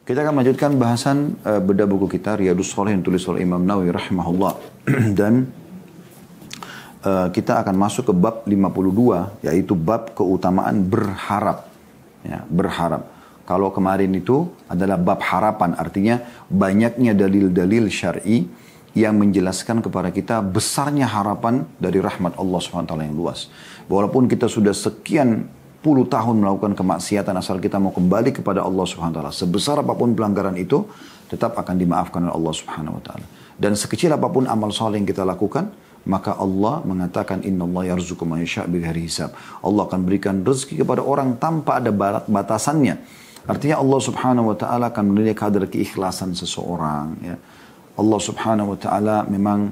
Kita akan melanjutkan bahasan bedah buku kita Riyadhus Shalihin yang tulis oleh Imam Nawawi rahimahullah. Dan kita akan masuk ke bab 52, yaitu bab keutamaan berharap. Ya, berharap. Kalau kemarin itu adalah bab harapan, artinya banyaknya dalil-dalil syar'i yang menjelaskan kepada kita besarnya harapan dari rahmat Allah SWT yang luas. Walaupun kita sudah sekian puluh tahun melakukan kemaksiatan, asal kita mau kembali kepada Allah SWT, sebesar apapun pelanggaran itu tetap akan dimaafkan oleh Allah SWT. Dan sekecil apapun amal soleh yang kita lakukan, maka Allah mengatakan innallaha yarzuqu man yasha' bighairi hisab. Allah akan berikan rezeki kepada orang tanpa ada batasannya. Artinya Allah Subhanahu wa taala akan menilai kadar keikhlasan seseorang, ya. Allah Subhanahu wa taala memang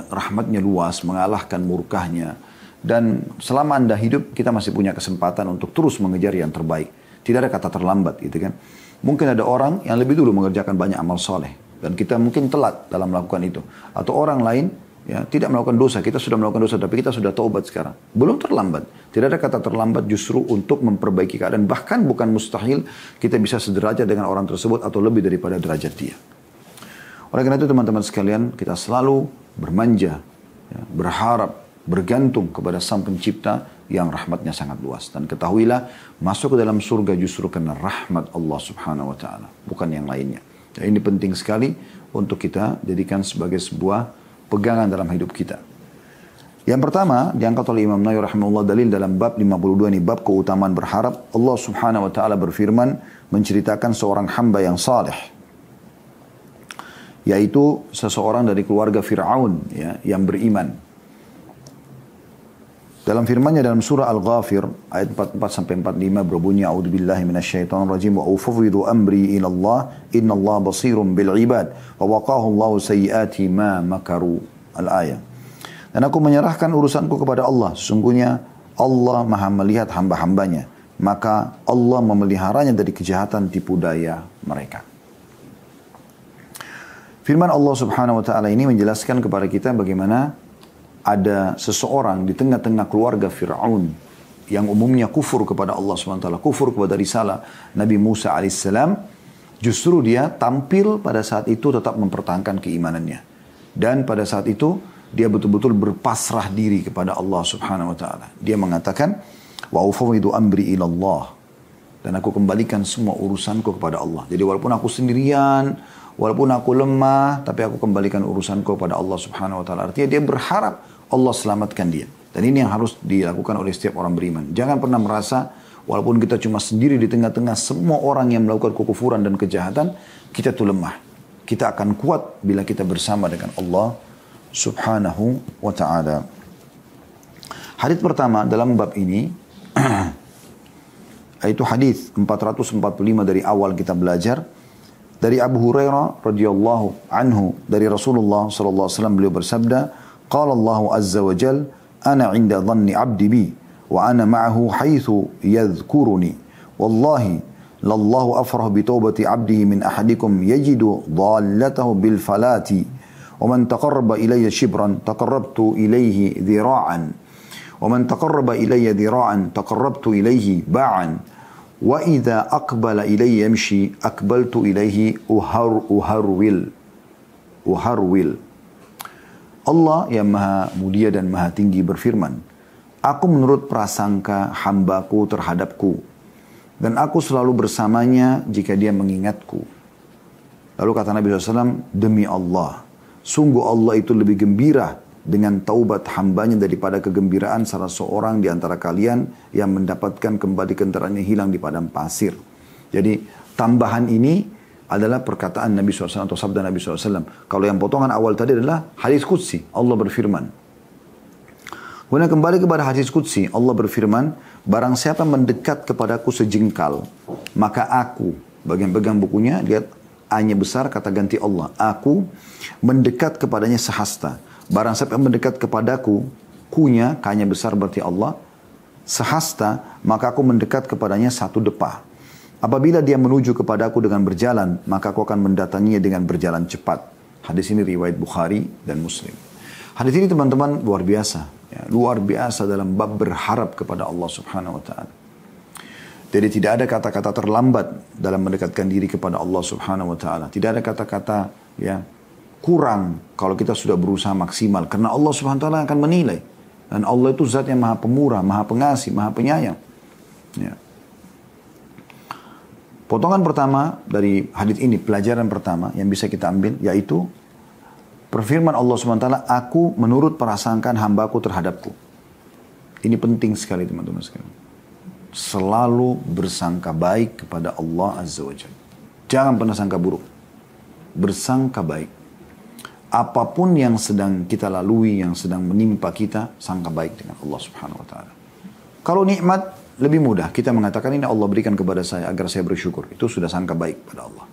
rahmatnya luas, mengalahkan murkahnya. Dan selama Anda hidup, kita masih punya kesempatan untuk terus mengejar yang terbaik. Tidak ada kata terlambat, gitu kan. Mungkin ada orang yang lebih dulu mengerjakan banyak amal soleh, dan kita mungkin telat dalam melakukan itu. Atau orang lain ya tidak melakukan dosa, kita sudah melakukan dosa, tapi kita sudah taubat sekarang. Belum terlambat. Tidak ada kata terlambat, justru untuk memperbaiki keadaan. Bahkan bukan mustahil kita bisa sederajat dengan orang tersebut atau lebih daripada derajat dia. Oleh karena itu teman-teman sekalian, kita selalu bermanja, ya, berharap, bergantung kepada Sang Pencipta yang rahmatnya sangat luas. Dan ketahuilah, masuk ke dalam surga justru karena rahmat Allah Subhanahu wa taala, bukan yang lainnya. Dan ini penting sekali untuk kita jadikan sebagai sebuah pegangan dalam hidup kita. Yang pertama, diangkat oleh Imam Nawawi rahimahullah dalil dalam bab 52 ini, bab keutamaan berharap. Allah Subhanahu wa taala berfirman menceritakan seorang hamba yang saleh, yaitu seseorang dari keluarga Fir'aun, ya, yang beriman. Dalam firman-Nya dalam surah Al-Ghafir ayat 44-45 berbunyi a'udzubillahi minasyaitonirrajim wa ufawwidu amri ila Allah innallaha basirun bil ibad wa waqahu Allahu sayyiati ma makaru al-ayat. Dan aku menyerahkan urusanku kepada Allah, sesungguhnya Allah Maha melihat hamba-hambanya, maka Allah memeliharanya dari kejahatan tipu daya mereka. Firman Allah Subhanahu wa taala ini menjelaskan kepada kita bagaimana ada seseorang di tengah-tengah keluarga Fir'aun yang umumnya kufur kepada Allah SWT, kufur kepada risalah Nabi Musa AS. Justru dia tampil pada saat itu tetap mempertahankan keimanannya. Dan pada saat itu dia betul-betul berpasrah diri kepada Allah Subhanahu wa taala. Dia mengatakan, wa ufawwidu amri ila Allah. Dan aku kembalikan semua urusanku kepada Allah. Jadi walaupun aku sendirian, walaupun aku lemah, tapi aku kembalikan urusanku kepada Allah Subhanahu wa taala. Artinya dia berharap Allah selamatkan dia. Dan ini yang harus dilakukan oleh setiap orang beriman. Jangan pernah merasa walaupun kita cuma sendiri di tengah-tengah semua orang yang melakukan kekufuran dan kejahatan, kita tuh lemah. Kita akan kuat bila kita bersama dengan Allah Subhanahu wa taala. Hadis pertama dalam bab ini yaitu hadis 445 dari awal kita belajar. Dari Abu Hurairah radhiyallahu anhu dari Rasulullah sallallahu alaihi wasallam, beliau bersabda, qala Allah azza wa jalla ana 'inda dhanni 'abdi bi wa ana ma'ahu haitsu yadhkuruni wallahi lallahu afrahu bi taubati 'abdihi min ahadikum yajidu dhallatahu bil falati wa man taqarraba ilayya shibran taqarrabtu ilayhi dhira'an wa man taqarraba ilayya dhira'an taqarrabtu ilayhi ba'an wa idza aqbala ilayya yamshi aqbaltu ilayhi uharwil. Allah yang maha mulia dan maha tinggi berfirman, aku menurut prasangka hambaku terhadapku dan aku selalu bersamanya jika dia mengingatku. Lalu kata Nabi SAW, demi Allah, sungguh Allah itu lebih gembira dengan taubat hambanya daripada kegembiraan salah seorang di antara kalian yang mendapatkan kembali kendaraannya hilang di padang pasir. Jadi tambahan ini adalah perkataan Nabi SAW atau sabda Nabi SAW. Kalau yang potongan awal tadi adalah hadis qudsi, Allah berfirman. Kemudian kembali kepada hadis qudsi, Allah berfirman, barang siapa mendekat kepadaku sejengkal, maka aku, bagian pegang bukunya, lihat A-nya besar, kata ganti Allah, aku mendekat kepadanya sehasta. Barang siapa yang mendekat kepadaku, kunya, K-nya besar berarti Allah, sehasta, maka aku mendekat kepadanya satu depah. Apabila dia menuju kepadaku dengan berjalan, maka aku akan mendatanginya dengan berjalan cepat. Hadis ini riwayat Bukhari dan Muslim. Hadis ini teman-teman luar biasa. Ya, luar biasa dalam bab berharap kepada Allah Subhanahu wa ta'ala. Jadi tidak ada kata-kata terlambat dalam mendekatkan diri kepada Allah Subhanahu wa taala. Tidak ada kata-kata ya kurang kalau kita sudah berusaha maksimal, karena Allah Subhanahu wa taala akan menilai. Dan Allah itu zat yang Maha Pemurah, Maha Pengasih, Maha Penyayang. Ya. Potongan pertama dari hadis ini, pelajaran pertama yang bisa kita ambil yaitu perfirman Allah Subhanahu wa taala, "Aku menurut prasangkaan hambaku terhadapku." Ini penting sekali teman-teman sekalian. Selalu bersangka baik kepada Allah Azza wa Jalla. Jangan pernah sangka buruk. Bersangka baik. Apapun yang sedang kita lalui, yang sedang menimpa kita, sangka baik dengan Allah Subhanahu wa taala. Kalau nikmat lebih mudah, kita mengatakan ini Allah berikan kepada saya agar saya bersyukur. Itu sudah sangka baik pada Allah.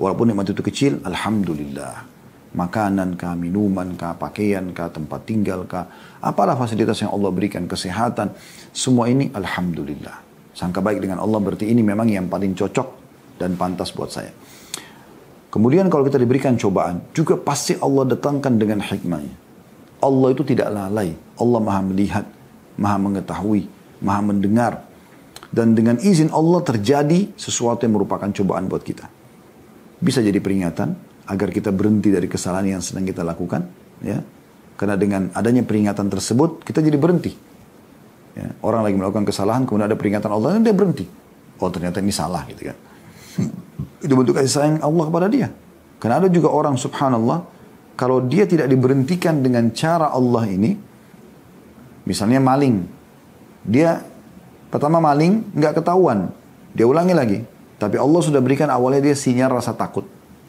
Walaupun nikmat itu kecil, alhamdulillah. Makanan kah, minuman kah, pakaian kah, tempat tinggal kah, apalah fasilitas yang Allah berikan, kesehatan, semua ini alhamdulillah. Sangka baik dengan Allah berarti ini memang yang paling cocok dan pantas buat saya. Kemudian kalau kita diberikan cobaan, juga pasti Allah datangkan dengan hikmahnya. Allah itu tidak lalai, Allah maha melihat, maha mengetahui, maha mendengar. Dan dengan izin Allah terjadi sesuatu yang merupakan cobaan buat kita. Bisa jadi peringatan, agar kita berhenti dari kesalahan yang sedang kita lakukan, ya. Karena dengan adanya peringatan tersebut kita jadi berhenti. Ya. Orang lagi melakukan kesalahan, kemudian ada peringatan Allah dan dia berhenti. Oh ternyata ini salah, gitu kan? Itu bentuk kasih sayang Allah kepada dia. Karena ada juga orang subhanallah, kalau dia tidak diberhentikan dengan cara Allah ini, misalnya maling, dia pertama maling nggak ketahuan, dia ulangi lagi, tapi Allah sudah berikan awalnya dia sinyal rasa takut.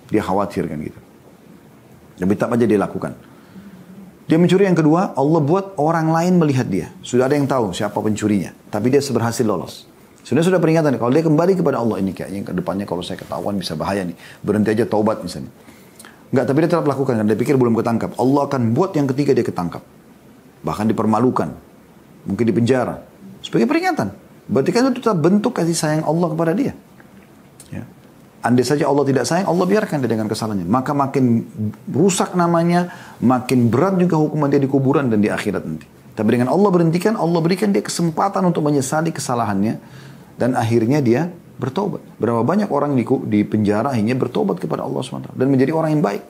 Dia khawatir kan gitu. Dan tetap aja dia lakukan. Dia mencuri yang kedua, Allah buat orang lain melihat dia. Sudah ada yang tahu siapa pencurinya. Tapi dia berhasil lolos. Sudah peringatan. Kalau dia kembali kepada Allah, ini kayaknya ke depannya kalau saya ketahuan bisa bahaya nih. Berhenti aja taubat misalnya. Enggak, tapi dia tetap lakukan. Karena dia pikir belum ketangkap. Allah akan buat yang ketiga dia ketangkap. Bahkan dipermalukan. Mungkin dipenjara. Sebagai peringatan. Berarti kan itu tetap bentuk kasih sayang Allah kepada dia. Ya. Andai saja Allah tidak sayang, Allah biarkan dia dengan kesalahannya. Maka makin rusak namanya, makin berat juga hukuman dia di kuburan dan di akhirat nanti. Tapi dengan Allah berhentikan, Allah berikan dia kesempatan untuk menyesali kesalahannya. Dan akhirnya dia bertobat. Berapa banyak orang di penjara akhirnya bertobat kepada Allah SWT. Dan menjadi orang yang baik.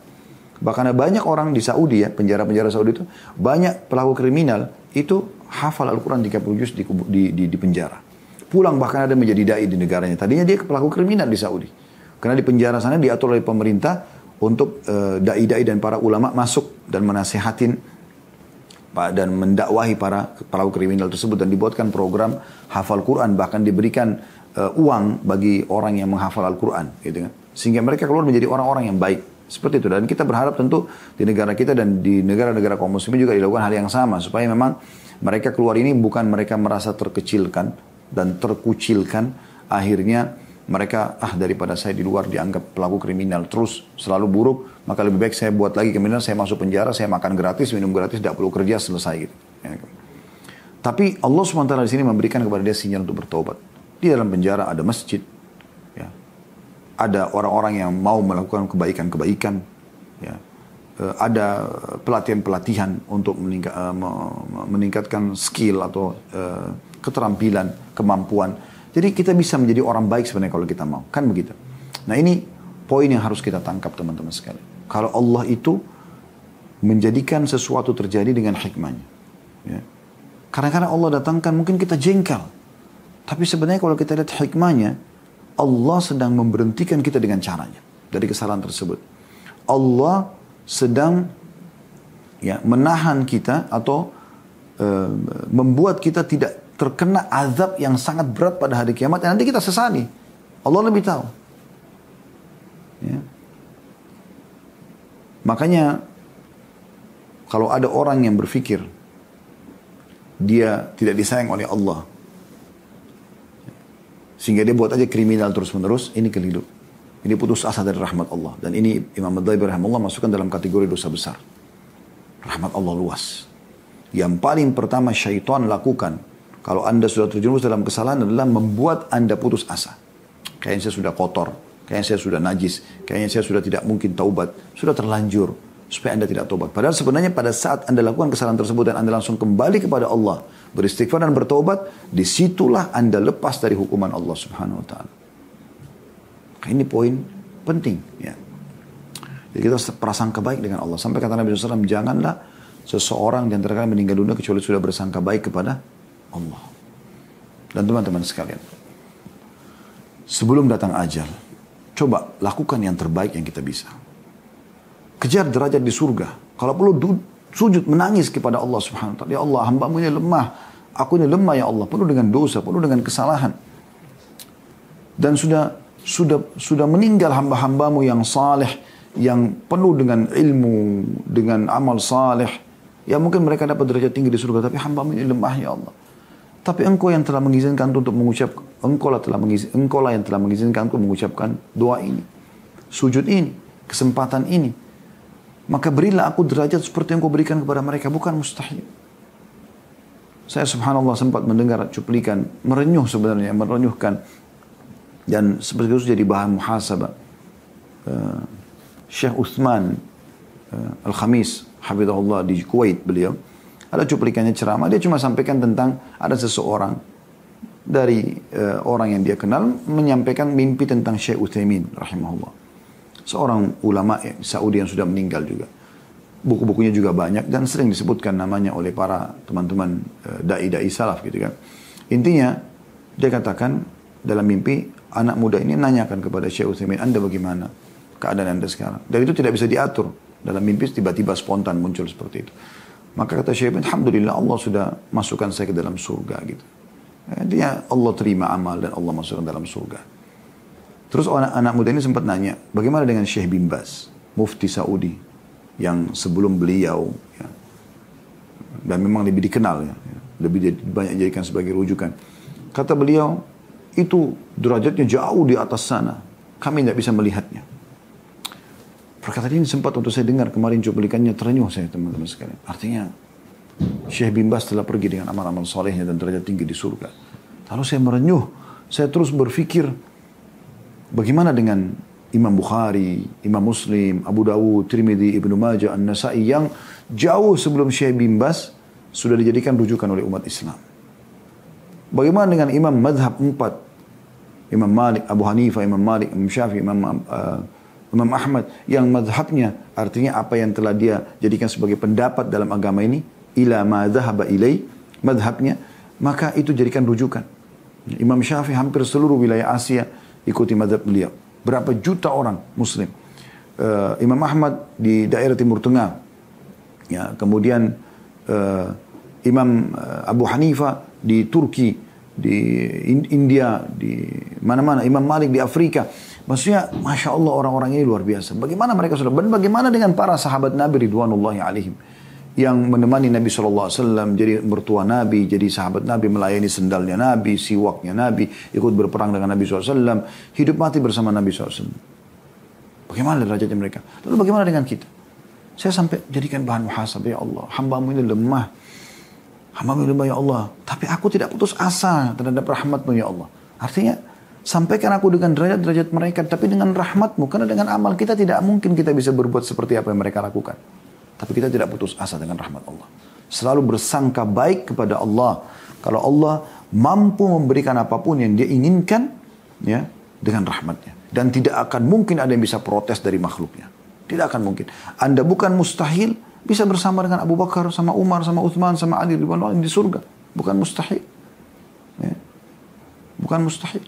Bahkan ada banyak orang di Saudi ya, penjara-penjara Saudi itu, banyak pelaku kriminal itu hafal Al-Quran 30 juz di penjara. Pulang bahkan ada menjadi dai di negaranya. Tadinya dia pelaku kriminal di Saudi. Karena di penjara sana diatur oleh pemerintah untuk dai-dai dan para ulama masuk dan menasehatin dan mendakwahi para pelaku kriminal tersebut, dan dibuatkan program hafal Quran, bahkan diberikan uang bagi orang yang menghafal Al-Quran gitu kan. Sehingga mereka keluar menjadi orang-orang yang baik seperti itu. Dan kita berharap tentu di negara kita dan di negara-negara kaum muslimin juga dilakukan hal yang sama, supaya memang mereka keluar ini bukan mereka merasa terkecilkan dan terkucilkan, akhirnya mereka, daripada saya di luar dianggap pelaku kriminal terus selalu buruk, maka lebih baik saya buat lagi kriminal, saya masuk penjara, saya makan gratis, minum gratis, tidak perlu kerja, selesai gitu. Ya. Tapi Allah SWT di sini memberikan kepada dia sinyal untuk bertobat. Di dalam penjara ada masjid, ya. Ada orang-orang yang mau melakukan kebaikan-kebaikan, ya. Ada pelatihan-pelatihan untuk meningkatkan skill atau keterampilan, kemampuan. Jadi kita bisa menjadi orang baik sebenarnya kalau kita mau. Kan begitu. Nah ini poin yang harus kita tangkap teman-teman sekalian. Kalau Allah itu menjadikan sesuatu terjadi dengan hikmahnya. Ya. Kadang-kadang Allah datangkan mungkin kita jengkel. Tapi sebenarnya kalau kita lihat hikmahnya, Allah sedang memberhentikan kita dengan caranya. Dari kesalahan tersebut. Allah sedang ya, menahan kita atau membuat kita tidak terkena azab yang sangat berat pada hari kiamat yang nanti kita sesali. Allah lebih tahu. Ya. Makanya kalau ada orang yang berpikir dia tidak disayang oleh Allah, sehingga dia buat aja kriminal terus-menerus, ini keliru. Ini putus asa dari rahmat Allah. Dan ini Imam Ad-Dhaibi rahimahullah masukkan dalam kategori dosa besar. Rahmat Allah luas. Yang paling pertama syaitan lakukan kalau anda sudah terjerumus dalam kesalahan adalah membuat anda putus asa. Kayaknya saya sudah kotor, kayaknya saya sudah najis, kayaknya saya sudah tidak mungkin taubat, sudah terlanjur. supaya Anda tidak tobat. Padahal sebenarnya pada saat Anda lakukan kesalahan tersebut dan Anda langsung kembali kepada Allah, beristighfar dan bertobat, disitulah Anda lepas dari hukuman Allah Subhanahu wa taala. Ini poin penting ya. Jadi kita prasangka baik dengan Allah. Sampai kata Nabi SAW, janganlah seseorang di antara kalian meninggal dunia kecuali sudah bersangka baik kepada Allah. Dan teman-teman sekalian, sebelum datang ajal, coba lakukan yang terbaik yang kita bisa. Kejar derajat di surga. Kalau perlu sujud menangis kepada Allah Subhanahu wa taala. Ya Allah, hamba-Mu ini lemah. Aku ini lemah ya Allah, penuh dengan dosa, penuh dengan kesalahan. Dan sudah meninggal hamba-hamba-Mu yang saleh, yang penuh dengan ilmu, dengan amal saleh. Ya mungkin mereka dapat derajat tinggi di surga, tapi hamba-Mu ini lemah ya Allah. Tapi Engkau yang telah mengizinkan untuk mengucap, Engkau lah yang telah mengizinkan untuk mengucapkan doa ini, sujud ini, kesempatan ini. Maka berilah aku derajat seperti yang Kau berikan kepada mereka, bukan mustahil. Saya subhanallah sempat mendengar cuplikan, merenyuh sebenarnya, merenyuhkan. Dan seperti itu jadi bahan muhasabah. Syekh Uthman Al-Khamis, hafizahullah, di Kuwait beliau. Ada cuplikannya ceramah, dia cuma sampaikan tentang ada seseorang dari orang yang dia kenal menyampaikan mimpi tentang Syekh Uthaymin rahimahullah. Seorang ulama Saudi yang sudah meninggal juga. Buku-bukunya juga banyak dan sering disebutkan namanya oleh para teman-teman dai-dai salaf gitu kan. Intinya dia katakan dalam mimpi anak muda ini nanyakan kepada Syekh Uthaymin, Anda bagaimana keadaan Anda sekarang? Dan itu tidak bisa diatur. Dalam mimpi tiba-tiba spontan muncul seperti itu. Maka kata Syekh Uthaymin, alhamdulillah Allah sudah masukkan saya ke dalam surga gitu. Dia Allah terima amal dan Allah masukkan dalam surga. Terus anak muda ini sempat nanya, bagaimana dengan Syekh bin Baz, mufti Saudi, yang sebelum beliau, ya, dan memang lebih dikenal, ya, lebih banyak dijadikan sebagai rujukan. Kata beliau, itu derajatnya jauh di atas sana, kami tidak bisa melihatnya. Perkataan ini sempat untuk saya dengar kemarin cuplikannya, terenyuh saya teman-teman sekalian. Artinya, Syekh bin Baz telah pergi dengan amal-amal solehnya dan derajat tinggi di surga. Lalu saya merenyuh, saya terus berpikir, bagaimana dengan Imam Bukhari, Imam Muslim, Abu Dawud, Tirmidzi, Ibnu Majah, An-Nasai yang jauh sebelum Syekh bin Baz sudah dijadikan rujukan oleh umat Islam. Bagaimana dengan Imam Madhab 4, Imam Malik, Abu Hanifah, Imam Malik, Imam Syafi'i, Imam Ahmad, yang madhabnya artinya apa yang telah dia jadikan sebagai pendapat dalam agama ini, ila ma dhahaba ilai, madhabnya, maka itu jadikan rujukan. Imam Syafi'i hampir seluruh wilayah Asia ikuti madhab beliau. Berapa juta orang muslim. Imam Ahmad di daerah Timur Tengah. Ya, kemudian Imam Abu Hanifah di Turki, di India, di mana-mana. Imam Malik di Afrika. Maksudnya, Masya Allah orang-orang ini luar biasa. Bagaimana mereka sudah, bagaimana dengan para sahabat Nabi Ridwanullahi alaihim. Yang menemani Nabi SAW, jadi mertua Nabi, jadi sahabat Nabi, melayani sendalnya Nabi, siwaknya Nabi, ikut berperang dengan Nabi SAW, hidup mati bersama Nabi SAW. Bagaimana derajatnya mereka? Lalu bagaimana dengan kita? Saya sampai jadikan bahan muhasabah, ya Allah, hamba-Mu ini lemah. Hamba-Mu ini lemah, ya Allah. Tapi aku tidak putus asa terhadap rahmat-Mu, ya Allah. Artinya, sampaikan aku dengan derajat-derajat mereka, tapi dengan rahmat-Mu. Karena dengan amal kita tidak mungkin kita bisa berbuat seperti apa yang mereka lakukan. Tapi kita tidak putus asa dengan rahmat Allah. Selalu bersangka baik kepada Allah. Kalau Allah mampu memberikan apapun yang dia inginkan, ya, dengan rahmatnya. Dan tidak akan mungkin ada yang bisa protes dari makhluknya. Tidak akan mungkin. Anda bukan mustahil bisa bersama dengan Abu Bakar, sama Umar, sama Uthman, sama Ali Ridwanullah di surga. Bukan mustahil. Ya. Bukan mustahil.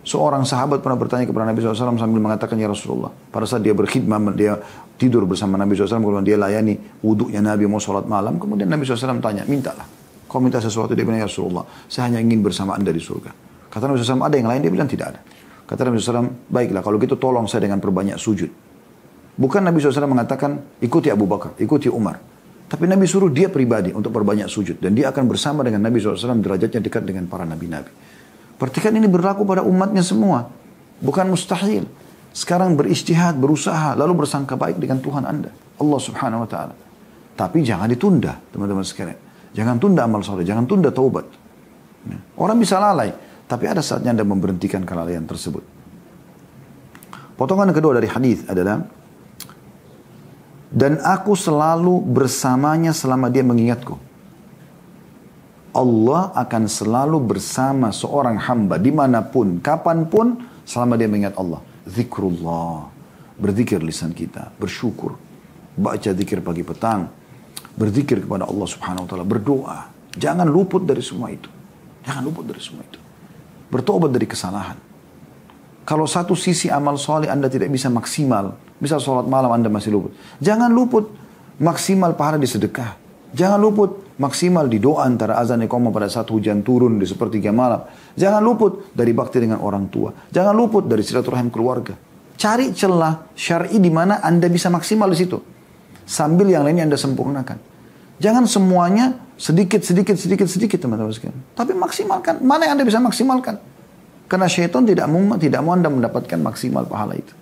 Seorang sahabat pernah bertanya kepada Nabi SAW sambil mengatakan, ya Rasulullah, pada saat dia berkhidmah, dia tidur bersama Nabi SAW, kemudian dia layani wuduknya Nabi, mau sholat malam, kemudian Nabi SAW tanya, mintalah. Kau minta sesuatu, dia bilang, ya Rasulullah, saya hanya ingin bersama anda di surga. Kata Nabi SAW, ada yang lain? Dia bilang, tidak ada. Kata Nabi SAW, baiklah, kalau gitu tolong saya dengan perbanyak sujud. Bukan Nabi SAW mengatakan, ikuti Abu Bakar, ikuti Umar. Tapi Nabi suruh dia pribadi untuk perbanyak sujud. Dan dia akan bersama dengan Nabi SAW, derajatnya dekat dengan para Nabi-Nabi. Perhatikan ini berlaku pada umatnya semua. Bukan mustahil. Sekarang berijtihad, berusaha, lalu bersangka baik dengan Tuhan anda. Allah Subhanahu Wa Taala. Tapi jangan ditunda, teman-teman sekalian. Jangan tunda amal soleh, jangan tunda taubat. Orang bisa lalai, tapi ada saatnya anda memberhentikan kelalaian tersebut. Potongan kedua dari hadis adalah Dan aku selalu bersamanya selama dia mengingatku. Allah akan selalu bersama seorang hamba dimanapun, kapanpun, selama dia mengingat Allah. Zikrullah. Berzikir lisan kita, bersyukur. Baca zikir pagi petang. Berzikir kepada Allah subhanahu wa ta'ala. Berdoa. Jangan luput dari semua itu. Jangan luput dari semua itu. Bertobat dari kesalahan. Kalau satu sisi amal soleh Anda tidak bisa maksimal, misal sholat malam Anda masih luput. Jangan luput maksimal pahala di sedekah. Jangan luput maksimal di doa antara azan dan iqamah pada saat hujan turun di sepertiga malam. Jangan luput dari bakti dengan orang tua. Jangan luput dari silaturahim keluarga. Cari celah syar'i di mana Anda bisa maksimal di situ. Sambil yang lainnya Anda sempurnakan. Jangan semuanya sedikit teman-teman sekalian. Tapi maksimalkan. Mana yang Anda bisa maksimalkan? Karena syaitan tidak mau Anda mendapatkan maksimal pahala itu.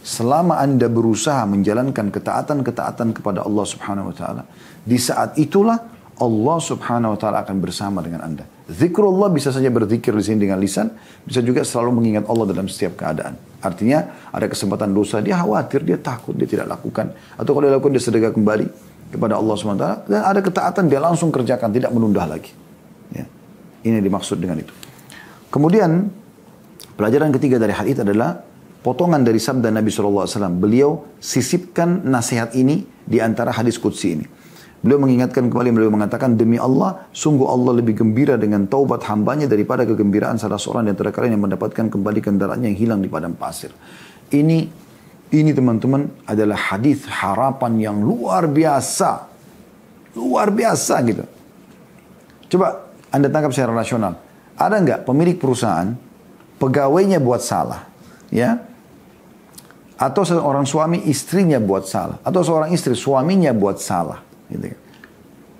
Selama Anda berusaha menjalankan ketaatan kepada Allah subhanahu wa ta'ala. Di saat itulah Allah subhanahu wa ta'ala akan bersama dengan Anda. Zikrullah bisa saja berzikir di sini dengan lisan. Bisa juga selalu mengingat Allah dalam setiap keadaan. Artinya ada kesempatan dosa. Dia khawatir, dia takut, dia tidak lakukan. Atau kalau dia lakukan, dia sedekah kembali kepada Allah subhanahu wa ta'ala. Dan ada ketaatan, dia langsung kerjakan. Tidak menunda lagi. Ya. Ini dimaksud dengan itu. Kemudian pelajaran ketiga dari hadits adalah potongan dari sabda Nabi SAW. Beliau sisipkan nasihat ini di antara hadis qudsi ini. Beliau mengingatkan kembali, beliau mengatakan, demi Allah, sungguh Allah lebih gembira dengan taubat hambanya daripada kegembiraan salah seorang di antara kalian yang mendapatkan kembali kendaraannya yang hilang di padang pasir. Ini teman-teman adalah hadis harapan yang luar biasa. Luar biasa gitu. Coba Anda tangkap secara rasional. Ada nggak pemilik perusahaan, pegawainya buat salah, ya? Atau seorang suami istrinya buat salah, atau seorang istri suaminya buat salah, gitu kan?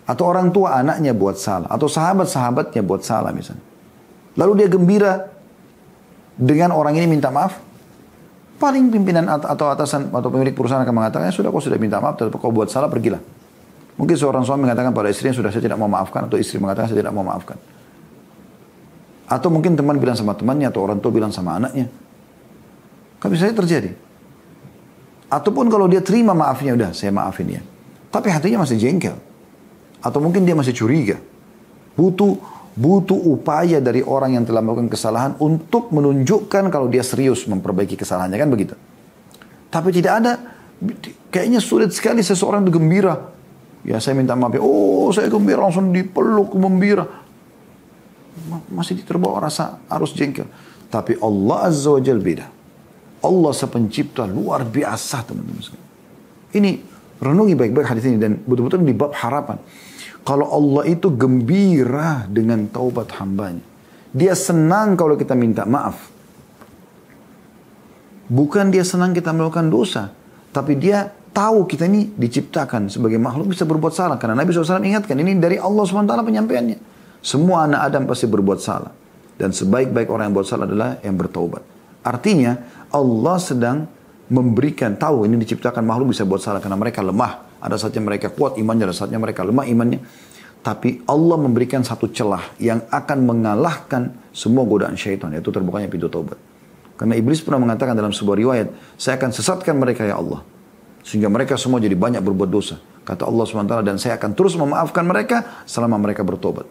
Atau orang tua anaknya buat salah, atau sahabat-sahabatnya buat salah misalnya. Lalu dia gembira dengan orang ini minta maaf, paling pimpinan atau atasan atau pemilik perusahaan akan mengatakan, sudah kau sudah minta maaf, tapi kau buat salah pergilah. Mungkin seorang suami mengatakan pada istrinya, sudah saya tidak mau maafkan, atau istri mengatakan saya tidak mau maafkan. Atau mungkin teman bilang sama temannya, atau orang tua bilang sama anaknya. Kan bisa terjadi. Ataupun kalau dia terima maafnya, udah saya maafin ya. Tapi hatinya masih jengkel. Atau mungkin dia masih curiga. Butuh upaya dari orang yang telah melakukan kesalahan untuk menunjukkan kalau dia serius memperbaiki kesalahannya, kan begitu. Tapi tidak ada, kayaknya sulit sekali seseorang itu gembira. Ya saya minta maaf ya, oh saya gembira, langsung dipeluk gembira. Masih terbawa rasa arus jengkel. Tapi Allah Azza wa Jalla beda. Allah sepencipta luar biasa teman-teman. Ini renungi baik-baik hadis ini dan betul-betul di bab harapan. Kalau Allah itu gembira dengan taubat hambanya. Dia senang kalau kita minta maaf. Bukan dia senang kita melakukan dosa. Tapi dia tahu kita ini diciptakan sebagai makhluk bisa berbuat salah. Karena Nabi SAW ingatkan ini dari Allah SWT penyampaiannya. Semua anak Adam pasti berbuat salah. Dan sebaik-baik orang yang buat salah adalah yang bertaubat. Artinya Allah sedang memberikan, tahu ini diciptakan makhluk bisa buat salah. Karena mereka lemah. Ada saatnya mereka kuat imannya, ada saatnya mereka lemah imannya. Tapi Allah memberikan satu celah yang akan mengalahkan semua godaan syaitan. Yaitu terbukanya pintu taubat. Karena iblis pernah mengatakan dalam sebuah riwayat, saya akan sesatkan mereka ya Allah. Sehingga mereka semua jadi banyak berbuat dosa. Kata Allah SWT, dan saya akan terus memaafkan mereka selama mereka bertobat.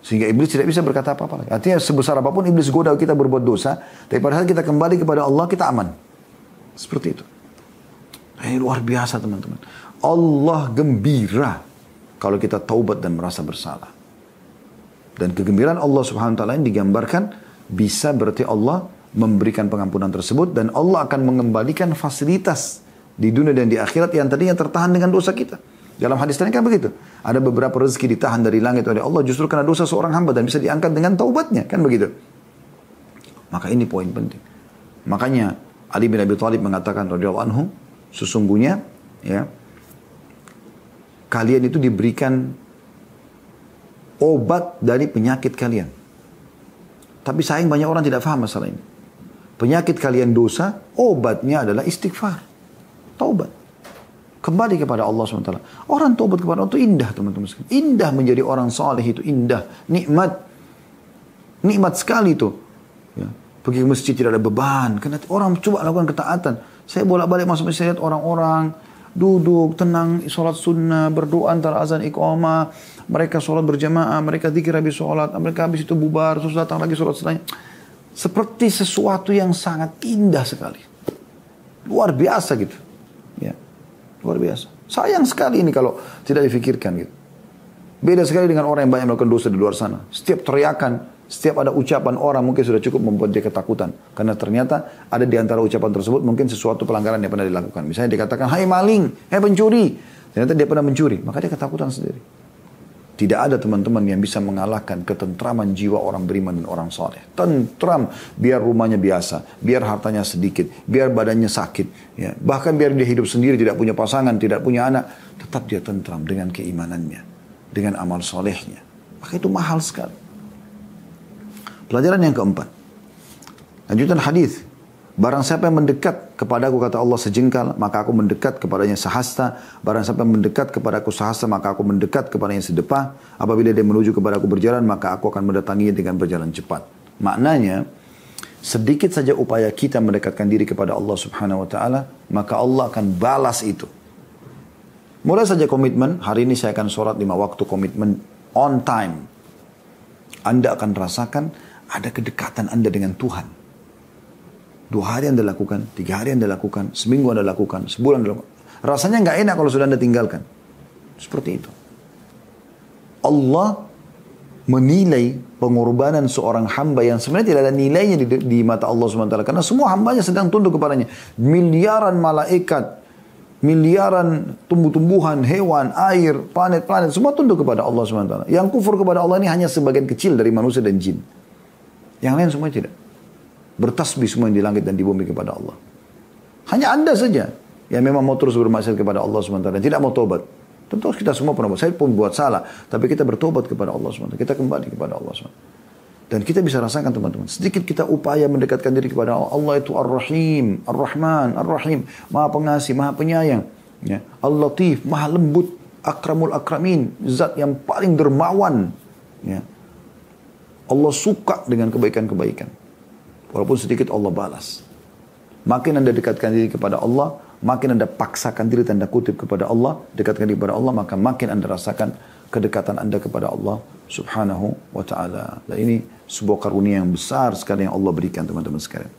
Sehingga iblis tidak bisa berkata apa-apa lagi. Artinya sebesar apapun iblis goda kita berbuat dosa, tapi pada saat kita kembali kepada Allah, kita aman. Seperti itu. Ini luar biasa teman-teman. Allah gembira kalau kita taubat dan merasa bersalah. Dan kegembiraan Allah subhanahu wa ta'ala ini digambarkan bisa berarti Allah memberikan pengampunan tersebut dan Allah akan mengembalikan fasilitas di dunia dan di akhirat yang tadinya tertahan dengan dosa kita. Dalam hadis tadi kan begitu. Ada beberapa rezeki ditahan dari langit oleh Allah justru karena dosa seorang hamba dan bisa diangkat dengan taubatnya. Kan begitu. Maka ini poin penting. Makanya Ali bin Abi Thalib mengatakan radhiyallahu anhu, sesungguhnya ya kalian itu diberikan obat dari penyakit kalian. Tapi sayang banyak orang tidak paham masalah ini. Penyakit kalian dosa, obatnya adalah istighfar. Taubat. Kembali kepada Allah SWT. Orang taubat kepada Allah itu indah teman-teman. Indah menjadi orang saleh itu indah. Nikmat. Nikmat sekali itu. Ya. Pergi ke masjid tidak ada beban. Karena orang coba lakukan ketaatan. Saya bolak-balik masuk masjid, lihat orang-orang duduk, tenang, sholat sunnah, berdoa antara azan iqamah. Mereka sholat berjamaah, mereka zikir habis sholat, mereka habis itu bubar, terus datang lagi sholat setelahnya. Seperti sesuatu yang sangat indah sekali. Luar biasa gitu. Ya, luar biasa. Sayang sekali ini kalau tidak difikirkan gitu. Beda sekali dengan orang yang banyak melakukan dosa di luar sana. Setiap teriakan, setiap ada ucapan orang mungkin sudah cukup membuat dia ketakutan. Karena ternyata ada di antara ucapan tersebut mungkin sesuatu pelanggaran yang pernah dilakukan. Misalnya dikatakan, hai maling, hai pencuri. Ternyata dia pernah mencuri, maka dia ketakutan sendiri. Tidak ada teman-teman yang bisa mengalahkan ketentraman jiwa orang beriman dan orang soleh. Tentram, biar rumahnya biasa, biar hartanya sedikit, biar badannya sakit. Ya. Bahkan biar dia hidup sendiri, tidak punya pasangan, tidak punya anak. Tetap dia tentram dengan keimanannya, dengan amal solehnya. Maka itu mahal sekali. Pelajaran yang keempat. Lanjutan hadis. Barang siapa yang mendekat kepadaku, kata Allah, sejengkal, maka aku mendekat kepadanya sehasta. Barang siapa yang mendekat kepadaku sehasta, maka aku mendekat kepadanya sedepah. Apabila dia menuju kepadaku berjalan, maka aku akan mendatanginya dengan berjalan cepat. Maknanya, sedikit saja upaya kita mendekatkan diri kepada Allah Subhanahu wa taala, maka Allah akan balas itu. Mulai saja komitmen, hari ini saya akan sholat 5 waktu, komitmen on time. Anda akan rasakan ada kedekatan Anda dengan Tuhan. 2 hari Anda lakukan, 3 hari Anda lakukan, seminggu Anda lakukan, sebulan Anda lakukan. Rasanya nggak enak kalau sudah Anda tinggalkan. Seperti itu. Allah menilai pengorbanan seorang hamba yang sebenarnya tidak ada nilainya di mata Allah SWT. Karena semua hambanya sedang tunduk kepadanya. Miliaran malaikat, miliaran tumbuh-tumbuhan, hewan, air, planet-planet, semua tunduk kepada Allah SWT. Yang kufur kepada Allah ini hanya sebagian kecil dari manusia dan jin. Yang lain semua tidak. Bertasbih semua yang di langit dan di bumi kepada Allah. Hanya Anda saja yang memang mau terus bermaksiat kepada Allah SWT dan tidak mau tobat. Tentu kita semua pernah buat. Saya pun buat salah. Tapi kita bertobat kepada Allah SWT. Kita kembali kepada Allah SWT. Dan kita bisa rasakan teman-teman. Sedikit kita upaya mendekatkan diri kepada Allah. Allah itu Ar-Rahim, Ar-Rahman, Ar-Rahim. Maha pengasih, maha penyayang. Ya. Al-Latif, maha lembut. Akramul Akramin. Zat yang paling dermawan. Ya. Allah suka dengan kebaikan-kebaikan. Walaupun sedikit Allah balas. Makin Anda dekatkan diri kepada Allah, makin Anda paksakan diri tanda kutip kepada Allah, dekatkan diri kepada Allah, maka makin Anda rasakan kedekatan Anda kepada Allah Subhanahu wa ta'ala. Dan ini sebuah karunia yang besar sekali yang Allah berikan teman-teman sekalian.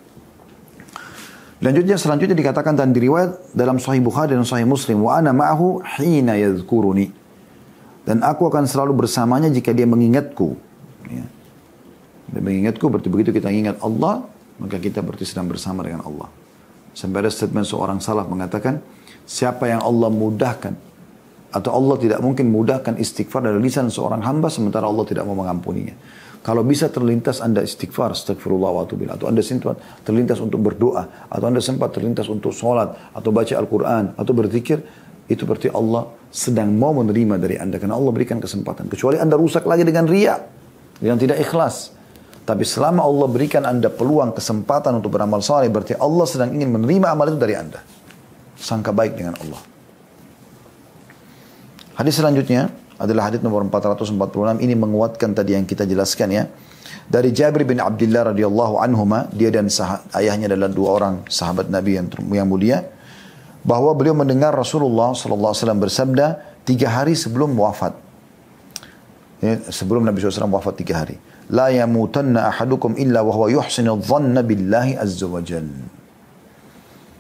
Selanjutnya dikatakan dan diriwayat dalam Sahih Bukhari dan Sahih Muslim, wa ana ma'ahu hina yadhkuruni. Dan aku akan selalu bersamanya jika dia mengingatku. Ya. Dan mengingatku berarti begitu kita ingat Allah, maka kita berarti sedang bersama dengan Allah. Sampai ada statement seorang salaf mengatakan, siapa yang Allah mudahkan, atau Allah tidak mungkin mudahkan istighfar dari lisan seorang hamba, sementara Allah tidak mau mengampuninya. Kalau bisa terlintas Anda istighfar, astagfirullah wa atubu ilaih, atau Anda sempat terlintas untuk berdoa, atau Anda sempat terlintas untuk sholat, atau baca Al-Quran, atau berzikir, itu berarti Allah sedang mau menerima dari Anda, karena Allah berikan kesempatan. Kecuali Anda rusak lagi dengan riya, dengan tidak ikhlas. Tapi selama Allah berikan Anda peluang, kesempatan untuk beramal saleh, berarti Allah sedang ingin menerima amal itu dari Anda. Sangka baik dengan Allah. Hadis selanjutnya adalah hadis nomor 446. Ini menguatkan tadi yang kita jelaskan ya. Dari Jabir bin Abdullah radhiyallahu anhuma, dia dan ayahnya adalah 2 orang sahabat Nabi yang mulia, bahwa beliau mendengar Rasulullah sallallahu alaihi wasallam bersabda 3 hari sebelum wafat. Ya, sebelum Nabi SAW wafat 3 hari. La yamutanna ahadukum illa wa huwa yuhsinu dhanna billahi azza wa jal.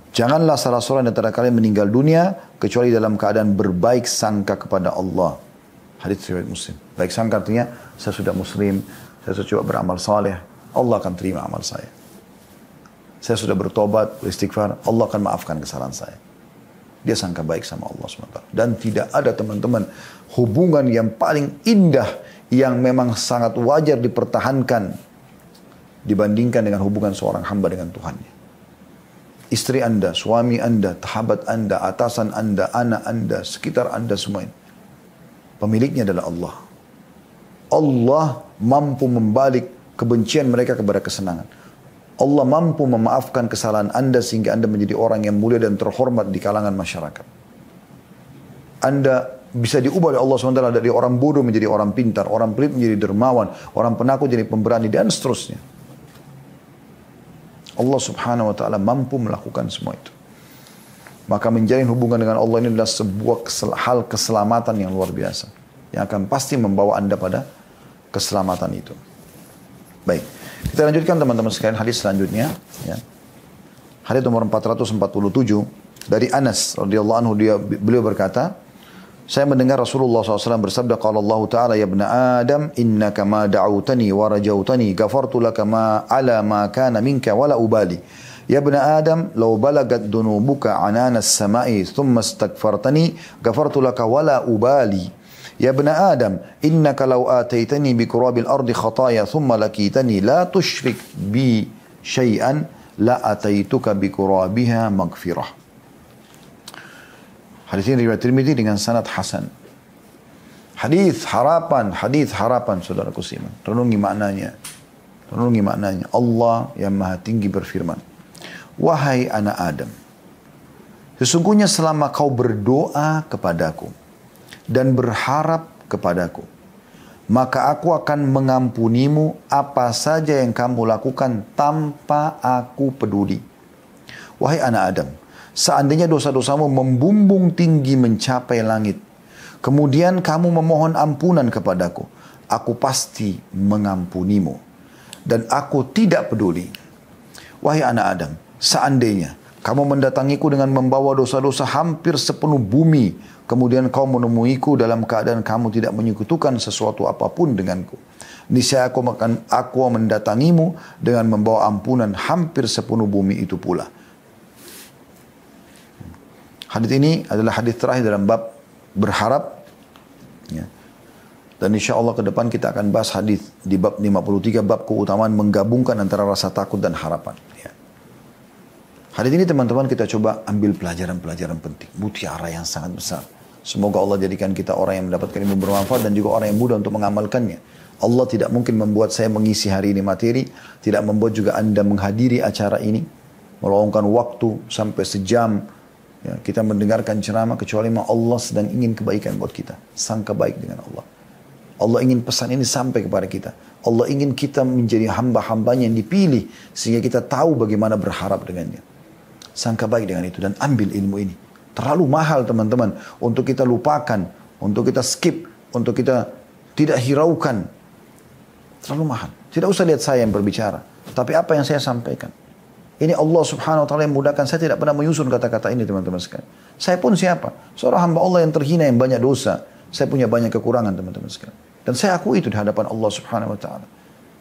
Janganlah salah seorang antara kalian meninggal dunia kecuali dalam keadaan berbaik sangka kepada Allah. Hadis riwayat Muslim. Baik sangka artinya saya sudah muslim, saya sudah coba beramal saleh, Allah akan terima amal saya. Saya sudah bertobat, beristighfar, Allah akan maafkan kesalahan saya. Dia sangka baik sama Allah SWT. Dan tidak ada teman-teman hubungan yang paling indah yang memang sangat wajar dipertahankan dibandingkan dengan hubungan seorang hamba dengan Tuhannya. Istri Anda, suami Anda, sahabat Anda, atasan Anda, anak Anda, sekitar Anda semua ini. Pemiliknya adalah Allah. Allah mampu membalik kebencian mereka kepada kesenangan. Allah mampu memaafkan kesalahan Anda sehingga Anda menjadi orang yang mulia dan terhormat di kalangan masyarakat. Anda bisa diubah oleh Allah SWT dari orang bodoh menjadi orang pintar, orang pelit menjadi dermawan, orang penakut jadi pemberani, dan seterusnya. Allah Subhanahu wa ta'ala mampu melakukan semua itu. Maka menjalin hubungan dengan Allah ini adalah sebuah hal keselamatan yang luar biasa. Yang akan pasti membawa Anda pada keselamatan itu. Baik, kita lanjutkan teman-teman sekalian hadis selanjutnya. Ya. Hadis nomor 447 dari Anas radhiyallahu anhu, beliau berkata, saya mendengar Rasulullah SAW bersabda, qala Allah Ta'ala, ya ibna Adam, innaka ma da'utani wa rajautani, ghafartu laka ma ala ma kana minka wala ubali. Ya ibna Adam, law balagat dunubuka anana as-sama'i thumma astaghfartani, ghafartu laka wala ubali. Ya ibna Adam, innaka law ataitani bi qurabil ardi khataya thumma lakitani la tushrik bi syai'an la ataituka bi qurabiha maghfirah. Hadis ini riwayat Tirmidzi dengan sanad hasan. Hadis harapan saudaraku siman. Renungi maknanya. Allah yang Maha Tinggi berfirman, wahai anak Adam, sesungguhnya selama kau berdoa kepadaku dan berharap kepadaku, maka aku akan mengampunimu apa saja yang kamu lakukan tanpa aku peduli. Wahai anak Adam, seandainya dosa-dosamu membumbung tinggi mencapai langit, kemudian kamu memohon ampunan kepadaku, aku pasti mengampunimu. Dan aku tidak peduli. Wahai anak Adam, seandainya kamu mendatangiku dengan membawa dosa-dosa hampir sepenuh bumi, kemudian kau menemuiku dalam keadaan kamu tidak menyekutukan sesuatu apapun denganku, niscaya aku mendatangimu dengan membawa ampunan hampir sepenuh bumi itu pula. Hadis ini adalah hadis terakhir dalam bab berharap. Ya. Dan insya Allah ke depan kita akan bahas hadis di bab 53, bab keutamaan menggabungkan antara rasa takut dan harapan. Ya. Hadis ini teman-teman kita coba ambil pelajaran-pelajaran penting, mutiara yang sangat besar. Semoga Allah jadikan kita orang yang mendapatkan ilmu bermanfaat dan juga orang yang mudah untuk mengamalkannya. Allah tidak mungkin membuat saya mengisi hari ini materi, tidak membuat juga Anda menghadiri acara ini, meluangkan waktu sampai sejam. Ya, kita mendengarkan ceramah kecuali Allah sedang ingin kebaikan buat kita. Sangka baik dengan Allah. Allah ingin pesan ini sampai kepada kita. Allah ingin kita menjadi hamba-hambanya yang dipilih sehingga kita tahu bagaimana berharap dengannya. Sangka baik dengan itu dan ambil ilmu ini. Terlalu mahal teman-teman untuk kita lupakan, untuk kita skip, untuk kita tidak hiraukan. Terlalu mahal. Tidak usah lihat saya yang berbicara, tapi apa yang saya sampaikan. Ini Allah subhanahu wa ta'ala yang mudahkan. Saya tidak pernah menyusun kata-kata ini teman-teman sekalian. Saya pun siapa? Seorang hamba Allah yang terhina, yang banyak dosa. Saya punya banyak kekurangan teman-teman sekalian. Dan saya akui itu di hadapan Allah subhanahu wa ta'ala.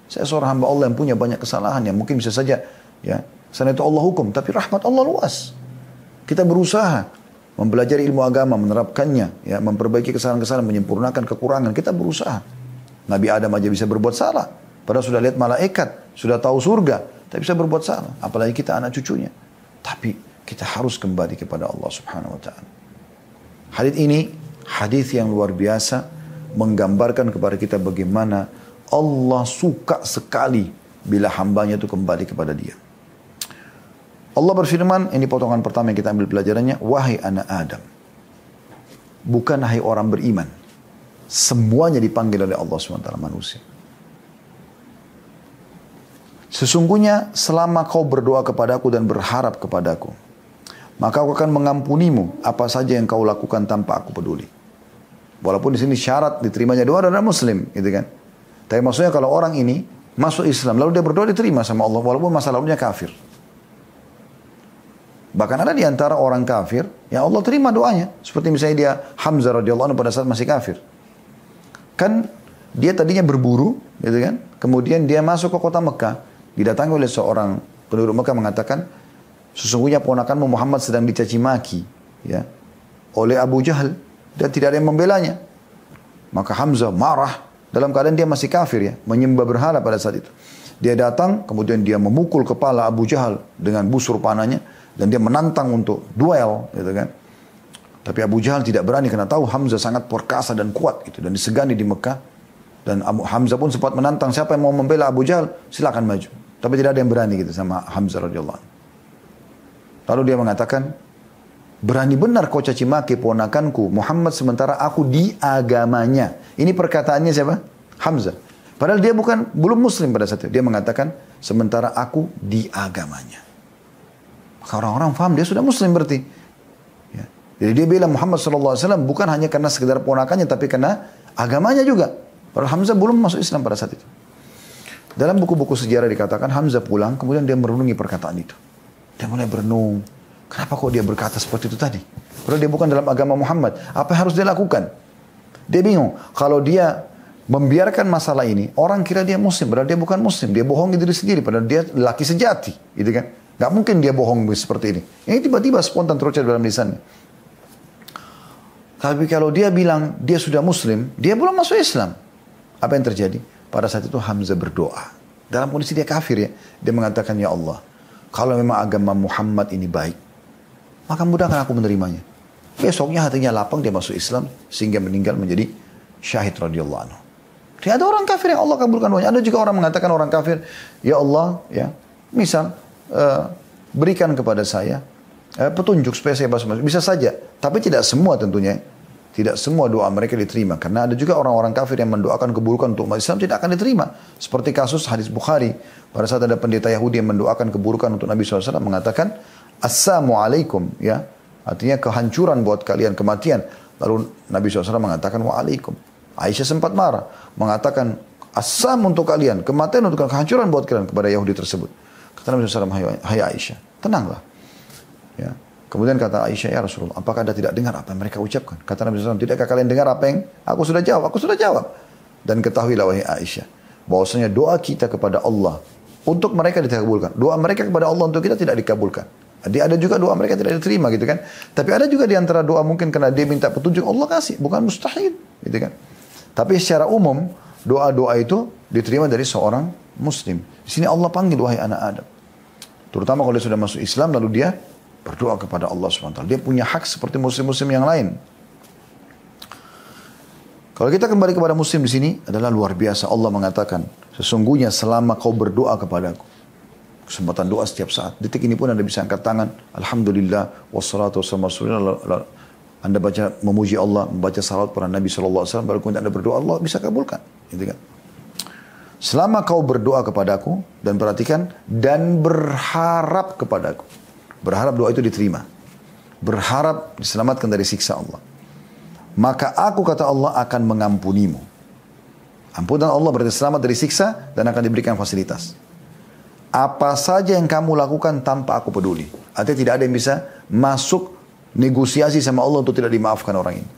Saya seorang hamba Allah yang punya banyak kesalahan yang mungkin bisa saja, ya, sana itu Allah hukum. Tapi rahmat Allah luas. Kita berusaha mempelajari ilmu agama, menerapkannya, ya, memperbaiki kesalahan-kesalahan, menyempurnakan kekurangan. Kita berusaha. Nabi Adam aja bisa berbuat salah. Padahal sudah lihat malaikat, sudah tahu surga. Tak bisa berbuat salah, apalagi kita anak cucunya. Tapi kita harus kembali kepada Allah subhanahu wa ta'ala. Hadis ini, hadis yang luar biasa, menggambarkan kepada kita bagaimana Allah suka sekali bila hambanya itu kembali kepada dia. Allah berfirman, ini potongan pertama yang kita ambil pelajarannya, wahai anak Adam, bukan hai orang beriman. Semuanya dipanggil oleh Allah SWT manusia. Sesungguhnya selama kau berdoa kepadaku dan berharap kepadaku, maka aku akan mengampunimu apa saja yang kau lakukan tanpa aku peduli. Walaupun di sini syarat diterimanya doa adalah muslim, gitu kan. Tapi maksudnya kalau orang ini masuk Islam, lalu dia berdoa diterima sama Allah, walaupun masa lalunya kafir. Bahkan ada di antara orang kafir, ya Allah terima doanya. Seperti misalnya dia Hamzah radhiyallahu anhu pada saat masih kafir. Kan dia tadinya berburu, gitu kan. Kemudian dia masuk ke kota Mekah. Didatangi oleh seorang penduduk Mekah mengatakan, sesungguhnya ponakanmu Muhammad sedang dicaci maki, ya, oleh Abu Jahal dan tidak ada yang membelanya. Maka Hamzah marah dalam keadaan dia masih kafir, ya, menyembah berhala pada saat itu. Dia datang, kemudian dia memukul kepala Abu Jahal dengan busur panahnya dan dia menantang untuk duel, gitu kan. Tapi Abu Jahal tidak berani karena tahu Hamzah sangat perkasa dan kuat, gitu, dan disegani di Mekah. Dan Hamzah pun sempat menantang, siapa yang mau membela Abu Jahal, silakan maju. Tapi tidak ada yang berani gitu sama Hamzah radhiyallahu anhu. Lalu dia mengatakan, berani benar kau caci maki ponakanku Muhammad sementara aku di agamanya. Ini perkataannya siapa? Hamzah. Padahal dia belum muslim pada saat itu. Dia mengatakan, sementara aku di agamanya. Maka orang-orang faham dia sudah muslim berarti. Jadi dia bilang Muhammad SAW bukan hanya karena sekedar ponakannya, tapi karena agamanya juga. Padahal Hamzah belum masuk Islam pada saat itu. Dalam buku-buku sejarah dikatakan Hamzah pulang, kemudian dia merenungi perkataan itu. Dia mulai berenung, kenapa kok dia berkata seperti itu tadi? Padahal dia bukan dalam agama Muhammad. Apa yang harus dia lakukan? Dia bingung. Kalau dia membiarkan masalah ini, orang kira dia muslim, padahal dia bukan muslim. Dia bohongi diri sendiri, padahal dia laki sejati. Gitu kan? Gak mungkin dia bohong seperti ini. Ini tiba-tiba spontan terucap dalam lisannya. Tapi kalau dia bilang dia sudah muslim, dia belum masuk Islam. Apa yang terjadi? Pada saat itu Hamzah berdoa. Dalam kondisi dia kafir ya. Dia mengatakan, ya Allah, kalau memang agama Muhammad ini baik, maka mudahkan aku menerimanya. Besoknya hatinya lapang, dia masuk Islam, sehingga meninggal menjadi syahid radhiyallahu anhu. Tidak ada orang kafir yang Allah kabulkan doanya. Ada juga orang mengatakan orang kafir, ya Allah, ya, misal, berikan kepada saya petunjuk supaya saya masuk. Bisa saja, tapi tidak semua tentunya. Tidak semua doa mereka diterima. Karena ada juga orang-orang kafir yang mendoakan keburukan untuk umat Islam tidak akan diterima. Seperti kasus hadis Bukhari. Pada saat ada pendeta Yahudi yang mendoakan keburukan untuk Nabi SAW. Mengatakan, Assalamualaikum. Ya, artinya kehancuran buat kalian, kematian. Lalu Nabi SAW mengatakan, Waalaikum. Aisyah sempat marah. Mengatakan, Assam untuk kalian. Kematian untuk kehancuran buat kalian kepada Yahudi tersebut. Kata Nabi SAW, hai Aisyah, tenanglah. Ya. Kemudian kata Aisyah, ya Rasulullah, apakah Anda tidak dengar apa yang mereka ucapkan? Kata Nabi SAW, tidakkah kalian dengar apa yang aku sudah jawab? Aku sudah jawab. Dan ketahuilah wahai Aisyah, bahwasanya doa kita kepada Allah untuk mereka dikabulkan. Doa mereka kepada Allah untuk kita tidak dikabulkan. Jadi ada juga doa mereka tidak diterima gitu kan. Tapi ada juga di antara doa mungkin karena dia minta petunjuk, Allah kasih. Bukan mustahil gitu kan. Tapi secara umum, doa-doa itu diterima dari seorang muslim. Di sini Allah panggil wahai anak Adam. Terutama kalau dia sudah masuk Islam lalu dia berdoa kepada Allah SWT. Dia punya hak seperti muslim-muslim yang lain. Kalau kita kembali kepada muslim di sini adalah luar biasa. Allah mengatakan, sesungguhnya selama kau berdoa kepadaku, kesempatan doa setiap saat. Detik ini pun Anda bisa angkat tangan. Alhamdulillah, wassalatu wassalamu ala. Anda baca memuji Allah, membaca salawat para Nabi SAW, baru kemudian Anda berdoa, Allah bisa kabulkan. Gitu kan? Selama kau berdoa kepadaku, dan perhatikan, dan berharap kepadaku. Berharap doa itu diterima. Berharap diselamatkan dari siksa Allah. Maka aku, kata Allah, akan mengampunimu. Ampunan Allah berarti selamat dari siksa dan akan diberikan fasilitas. Apa saja yang kamu lakukan tanpa aku peduli. Artinya tidak ada yang bisa masuk negosiasi sama Allah untuk tidak dimaafkan orang ini.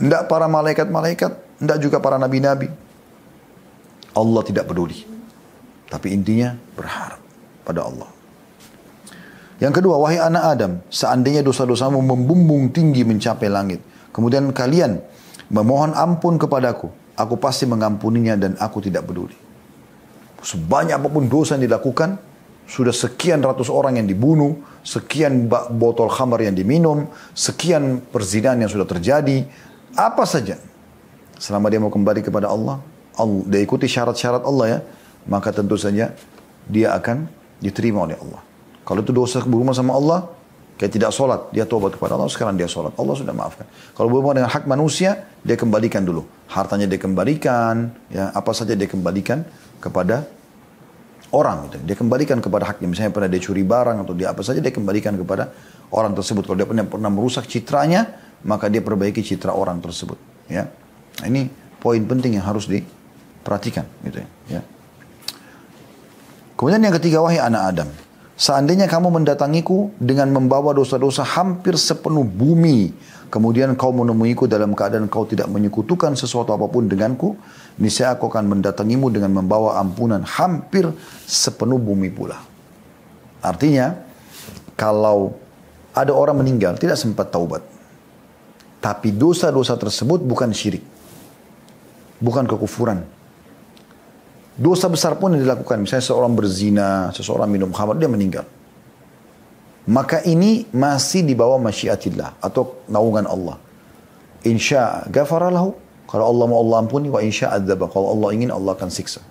Tidak para malaikat-malaikat, tidak juga para nabi-nabi. Allah tidak peduli. Tapi intinya berharap pada Allah. Yang kedua, wahai anak Adam, seandainya dosa-dosamu membumbung tinggi mencapai langit, kemudian kalian memohon ampun kepadaku, aku pasti mengampuninya dan aku tidak peduli. Sebanyak apapun dosa yang dilakukan, sudah sekian ratus orang yang dibunuh, sekian botol khamar yang diminum, sekian perzinahan yang sudah terjadi, apa saja. Selama dia mau kembali kepada Allah, dia ikuti syarat-syarat Allah ya, maka tentu saja dia akan diterima oleh Allah. Kalau itu dosa berhubungan sama Allah, kayak tidak sholat, dia tobat kepada Allah, sekarang dia sholat, Allah sudah maafkan. Kalau berhubungan dengan hak manusia, dia kembalikan dulu. Hartanya dia kembalikan, ya, apa saja dia kembalikan kepada orang. Gitu. Dia kembalikan kepada haknya. Misalnya pernah dia curi barang atau dia apa saja, dia kembalikan kepada orang tersebut. Kalau dia pernah merusak citranya, maka dia perbaiki citra orang tersebut. Ya. Nah, ini poin penting yang harus diperhatikan. Gitu ya. Kemudian yang ketiga, wahai anak Adam, seandainya kamu mendatangiku dengan membawa dosa-dosa hampir sepenuh bumi, kemudian kau menemuiku dalam keadaan kau tidak menyekutukan sesuatu apapun denganku, niscaya aku akan mendatangimu dengan membawa ampunan hampir sepenuh bumi pula. Artinya, kalau ada orang meninggal tidak sempat taubat, tapi dosa-dosa tersebut bukan syirik, bukan kekufuran. Dosa besar pun yang dilakukan, misalnya seorang berzina, seseorang minum khamar, dia meninggal. Maka ini masih di bawah masyiatillah atau naungan Allah. Insya ghafaralahu, kalau Allah mau Allah ampuni, wa insya adzaba, kalau Allah ingin Allah akan siksa.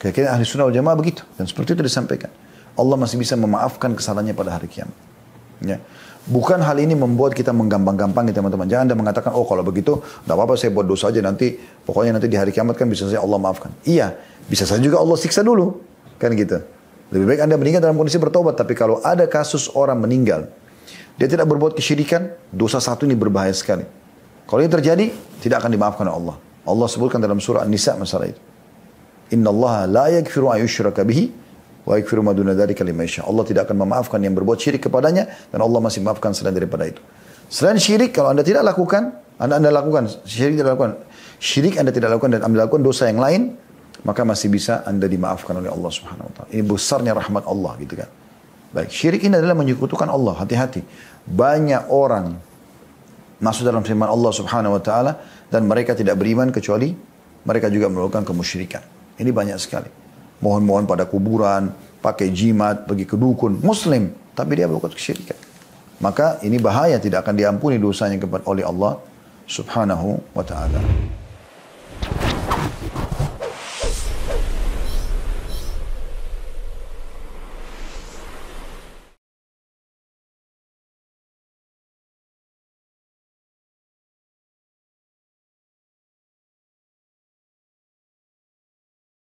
Kira-kira ahli sunnah wal jamaah begitu, dan seperti itu disampaikan. Allah masih bisa memaafkan kesalahannya pada hari kiamat. Ya. Bukan hal ini membuat kita menggampang-gampang teman-teman. Jangan Anda mengatakan, oh kalau begitu, tidak apa-apa saya buat dosa aja nanti, pokoknya nanti di hari kiamat kan bisa saja Allah maafkan. Iya, bisa saja juga Allah siksa dulu. Kan gitu. Lebih baik Anda meninggal dalam kondisi bertobat. Tapi kalau ada kasus orang meninggal, dia tidak berbuat kesyirikan, dosa satu ini berbahaya sekali. Kalau ini terjadi, tidak akan dimaafkan oleh Allah. Allah sebutkan dalam surah An-Nisa masalah itu. Inna Allah la yaghfiru an yushraka bihi wa yaghfiru ma duna dzalika liman yasha. Allah tidak akan memaafkan yang berbuat syirik kepadanya, dan Allah masih memaafkan selain daripada itu. Selain syirik, kalau Anda tidak lakukan, Anda lakukan syirik, tidak lakukan syirik, Anda tidak lakukan dan Anda lakukan dosa yang lain, maka masih bisa Anda dimaafkan oleh Allah Subhanahu wa taala. Ini besarnya rahmat Allah gitu kan. Baik, syirik ini adalah menyekutukan Allah. Hati-hati. Banyak orang masuk dalam firman Allah Subhanahu wa taala dan mereka tidak beriman kecuali mereka juga melakukan kemusyrikan. Ini banyak sekali. Mohon-mohon pada kuburan, pakai jimat, pergi ke dukun, muslim, tapi dia melakukan kesyirikan. Maka ini bahaya, tidak akan diampuni dosanya oleh Allah Subhanahu wa taala.